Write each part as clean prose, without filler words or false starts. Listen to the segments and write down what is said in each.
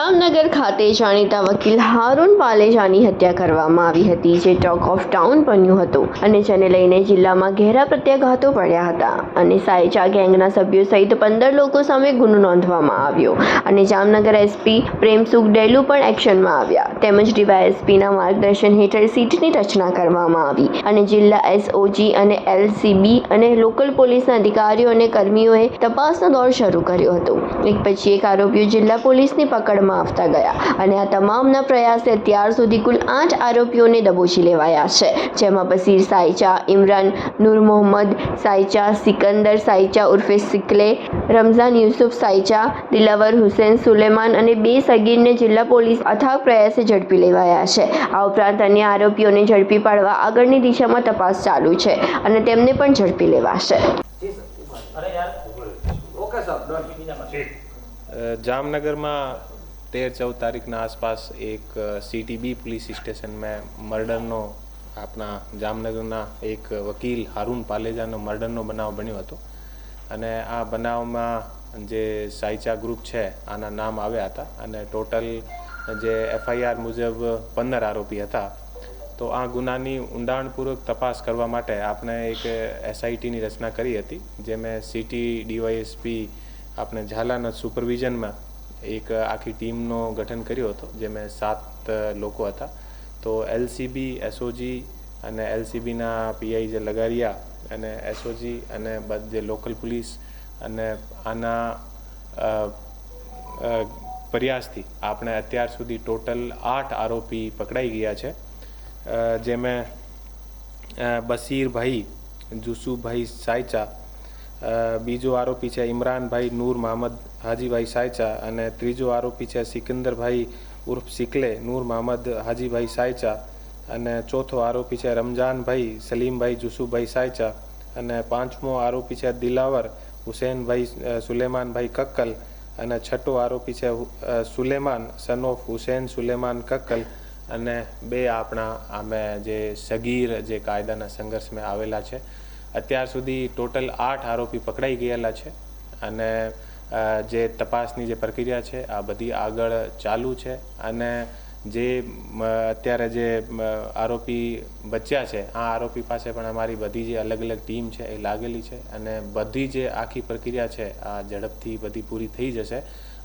જામનગર ખાતે જાણીતા વકીલ હારૂન પાલેજાની હત્યા કરવામાં આવી હતી, જે ટોક ઓફ ટાઉન બન્યું હતું અને જેને લઈને જિલ્લામાં ઘેરા પ્રત્યાઘાતો પડ્યા હતા અને સાયચા ગેંગના સભ્યો સહિત 15 લોકો સામે ગુનો નોંધવામાં આવ્યો અને જામનગર એસપી પ્રેમસુખ ડેલુ પણ એક્શનમાં આવ્યા. તેમજ ડીવાયએસપીના માર્ગદર્શન હેઠળ સીટની રચના કરવામાં આવી અને જિલ્લા એસઓજી અને એલસીબી અને લોકલ પોલીસના અધિકારીઓ અને કર્મીઓએ તપાસનો દોર શરૂ કર્યો હતો. એક પછી એક આરોપીઓ જિલ્લા પોલીસની પકડમાં આવતા ગયા અને આ તમામના પ્રયાસે અત્યાર સુધી કુલ 8 આરોપીઓને દબોચી લેવાયા છે, જેમાં બસીર સાયચા, ઇમરાન નૂર મોહમ્મદ સાયચા, સિકંદર સાયચા ઉર્ફે સિકલે, રમઝાન યુસુફ સાયચા, દિલાવર હુસેન સુલેમાન અને 2 સગીરને જિલ્લા પોલીસ અથાગ પ્રયાસે ઝડપી લેવાયા છે. આ ઉપરાંત અન્ય આરોપીઓને ઝડપી પાડવા આગળની દિશામાં તપાસ ચાલુ છે અને તેમને પણ ઝડપી લેવાશે. जामनगर में 13-14 तारीख ना आसपास एक CTB पुलिस स्टेशन में मर्डर नो अपना जामनगर ना एक वकील हारून पालेजा नो मर्डर नो बनाव बन्यो हतो अने आ बनाव में जे सायचा ग्रुप है आना नाम आव्या हता अने टोटल जे FIR मुजब 15 आरोपी हता. तो आ गुनानी ઊંડાણપૂર્વક તપાસ કરવા માટે આપણે એક SITની રચના કરી હતી, જેમાં સિટી ડીવાયએસપી આપણે ઝાલાના સુપરવિઝનમાં એક આખી ટીમનો ગઠન કર્યો હતો, જેમાં 7 લોકો હતા. તો LCB, SOG અને LCBના PI જે લગારિયા અને SOG અને જે લોકલ પોલીસ અને આના પ્રયાસથી આપણે અત્યાર સુધી ટોટલ 8 આરોપી પકડાઈ ગયા છે, જેમાં બસીરભાઈ જુસુભાઈ સાયચા, બીજો આરોપી છે ઇમરાનભાઈ નૂર મોહમ્મદ હાજીભાઈ સાયચા અને ત્રીજો આરોપી છે સિકંદરભાઈ ઉર્ફ સિકલે નૂર મોહમ્મદ હાજીભાઈ સાયચા અને ચોથો આરોપી છે રમઝાનભાઈ સલીમભાઈ જુસુભાઈ સાયચા અને પાંચમો આરોપી છે દિલાવર હુસેનભાઈ સુલેમાનભાઈ કક્કલ અને છઠ્ઠો આરોપી છે સુલેમાન સન ઓફ હુસેન સુલેમાન કક્કલ અને 2 આપણા આમે જે સગીર જે કાયદાના સંઘર્ષમાં આવેલા છે. અત્યાર સુધી ટોટલ 8 આરોપી પકડાઈ ગયેલા છે અને જે તપાસની જે પ્રક્રિયા છે આ બધી આગળ ચાલુ છે અને જે અત્યારે જે આરોપી બચ્યા છે આ આરોપી પાસે પણ અમારી બધી જે અલગ અલગ ટીમ છે એ લાગેલી છે અને બધી જે આખી પ્રક્રિયા છે આ ઝડપથી બધી પૂરી થઈ જશે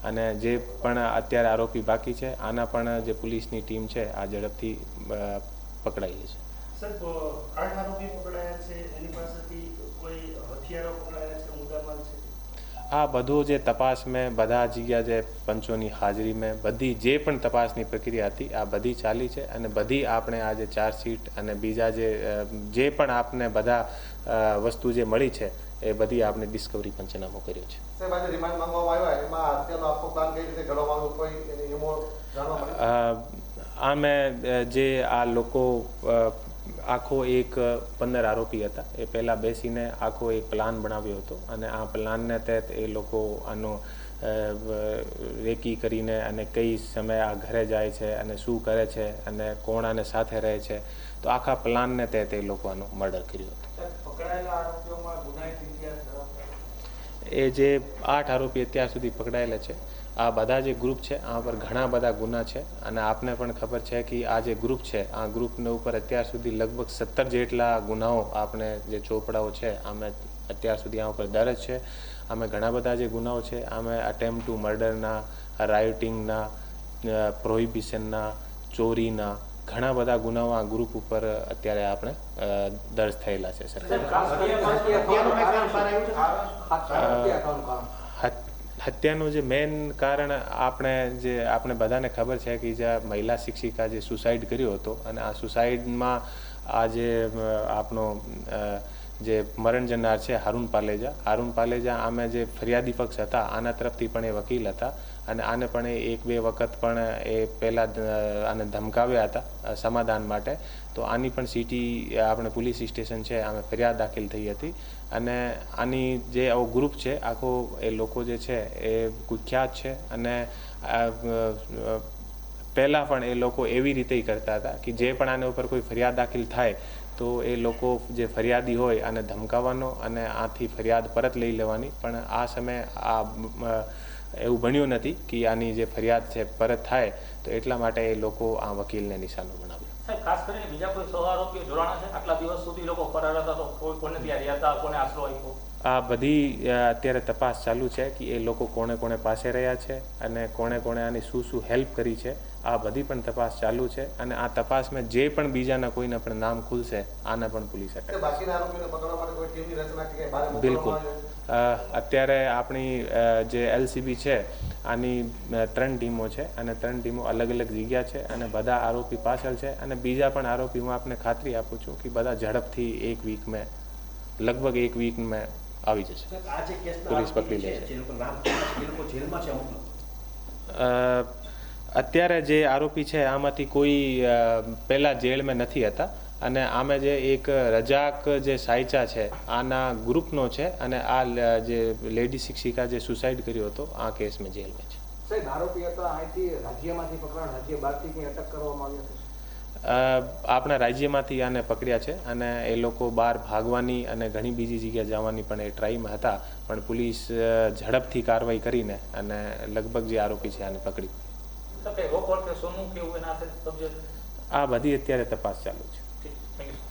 અને જે પણ અત્યારે આરોપી બાકી છે આના પણ જે પોલીસની ટીમ છે આ ઝડપથી પકડાઈ જશે. સર, 8 આરોપી પકડાયા છે, એની પાસેથી કોઈ હથિયારો પકડાયા છે, મુદ્દામાલ છે? આ બધું જે તપાસ મેં બધા જગ્યા જે પંચોની હાજરી મેં બધી જે પણ તપાસની પ્રક્રિયા હતી આ બધી ચાલી છે અને બધી આપણે આ જે ચાર્જશીટ અને બીજા જે પણ આપને બધા વસ્તુ જે મળી છે એ બધી આપણે ડિસ્કવરી પંચનામો કર્યો છે. સાહેબ, આજે રિમાન્ડ માંગવામાં આવ્યા, એમાં હત્યાનો આખો પ્લાન કઈ રીતે ઘડવામાં આવ્યો, કોઈ એમો જાણવા મળ્યું? આમે જે આ લોકો આખો એક 15 આરોપી હતા એ પહેલાં બેસીને આખો એક પ્લાન બનાવ્યો હતો અને આ પ્લાનને તહેત એ લોકો આનો રેકી કરીને અને કઈ સમયે આ ઘરે જાય છે અને શું કરે છે અને કોણ આને સાથે રહે છે, તો આખા પ્લાનને તહેત એ લોકો આનો મર્ડર કર્યો હતો. એ જે 8 આરોપી અત્યાર સુધી પકડાયેલા છે આ બધા જે ગ્રુપ છે આ પર ઘણા બધા ગુના છે અને આપને પણ ખબર છે કે આ જે ગ્રુપ છે આ ગ્રુપને ઉપર અત્યાર સુધી લગભગ 17 જેટલા ગુનાઓ આપણે જે ચોપડાઓ છે આમે અત્યાર સુધી આ ઉપર દર્જ છે. આમે ઘણા બધા જે ગુનાઓ છે આમે અટેમ્પ્ટ ટુ મર્ડરના, રાયોટિંગના, પ્રોહિબિશનના, ચોરીના ઘણા બધા ગુનાઓ આ ગ્રુપ ઉપર અત્યારે આપણે દર્જ થયેલા છે. હત્યાનું જે મેઇન કારણ આપણે બધાને ખબર છે કે જે મહિલા શિક્ષિકા જે સુસાઇડ કર્યો હતો અને આ સુસાઇડમાં આ જે આપણો જે મરણ જનાર છે હારૂન પાલેજા આમે જે ફરિયાદી પક્ષ હતા આના તરફથી પણ એ વકીલ હતા અને આને પણ 1-2 વખત પણ એ પહેલાં આને ધમકાવ્યા હતા સમાધાન માટે. તો આની પણ સિટી આપણે પોલીસ સ્ટેશન છે આમે ફરિયાદ દાખલ થઈ હતી અને આની જે આવો ગ્રુપ છે આખો એ લોકો જે છે એ કુખ્યાત છે અને પહેલાં પણ એ લોકો એવી રીતે કરતા હતા કે જે પણ આના ઉપર કોઈ ફરિયાદ દાખલ થાય તો એ લોકો જે ફરિયાદી હોય આને ધમકાવવાનો અને આથી ફરિયાદ પરત લઈ લેવાની, પણ આ સમયે આ એવું બન્યું નથી કે આની જે ફરિયાદ છે પરત થાય, તો એટલા માટે એ લોકો આ વકીલને નિશાનો બનાવ્યો. સાહેબ, ખાસ કરીને બીજા કોઈ સહઆરોપીઓ જોડાણા છે? આટલા દિવસ સુધી લોકો ફરાર હતા તો કોને ત્યાં રહ્યા હતા, કોને આશરો આપ્યો? આ બધી અત્યારે તપાસ ચાલુ છે કે એ લોકો કોણે કોણે પાસે રહ્યા છે અને કોણે કોણે આની શું હેલ્પ કરી છે. આ બધી પણ તપાસ ચાલુ છે અને આ તપાસમાં જે પણ બીજાના કોઈને પણ નામ ખુલશે આને પણ ભૂલી શકાય. બાકીના આરોપીને પકડવા માટે કોઈ ટીમની રચના કે બહાર મોકલવામાં બિલકુલ. આવે છે? અત્યારે આપણી જે LCB છે આની 3 ટીમો છે અને 3 ટીમો અલગ અલગ જગ્યા છે અને બધા આરોપી પાછળ છે અને બીજા પણ આરોપી હું આપને ખાતરી આપું છું કે બધા ઝડપથી લગભગ એક વીકમાં આવી જશે. આ જે કેસના પોલીસ આરોપી પકડી લે છે, છે. જે લોકો નામ ખુલ્લા છે, એ લોકો જેલમાં છે અમુક લોકો. અત્યારે જે આરોપી છે આમાંથી કોઈ પહેલાં જેલમાં નથી હતા અને આમે જે એક રજાક જે સાયચા છે આના ગ્રુપનો છે અને આ જે લેડી શિક્ષિકા જે સુસાઇડ કર્યો હતો આ કેસમાં જેલમાં છે. સાહેબ, આરોપી હતા અહીંથી રાજ્યમાંથી પકડાણ, રાજ્ય બહારથી કંઈ અટક કરવામાં આવી હતી? આપણા રાજ્યમાંથી આને પકડ્યા છે અને એ લોકો બહાર ભાગવાની અને ઘણી બીજી જગ્યાએ જવાની પણ એ ટ્રાયમાં હતા, પણ પોલીસ ઝડપથી કાર્યવાહી કરીને અને લગભગ જે આરોપી છે આને પકડી. સાહેબ, રોકડ કે સોનું કે એવું એના હાથે કબજે? આ બધી અત્યારે તપાસ ચાલુ છે. ઠીક, થેન્ક યુ.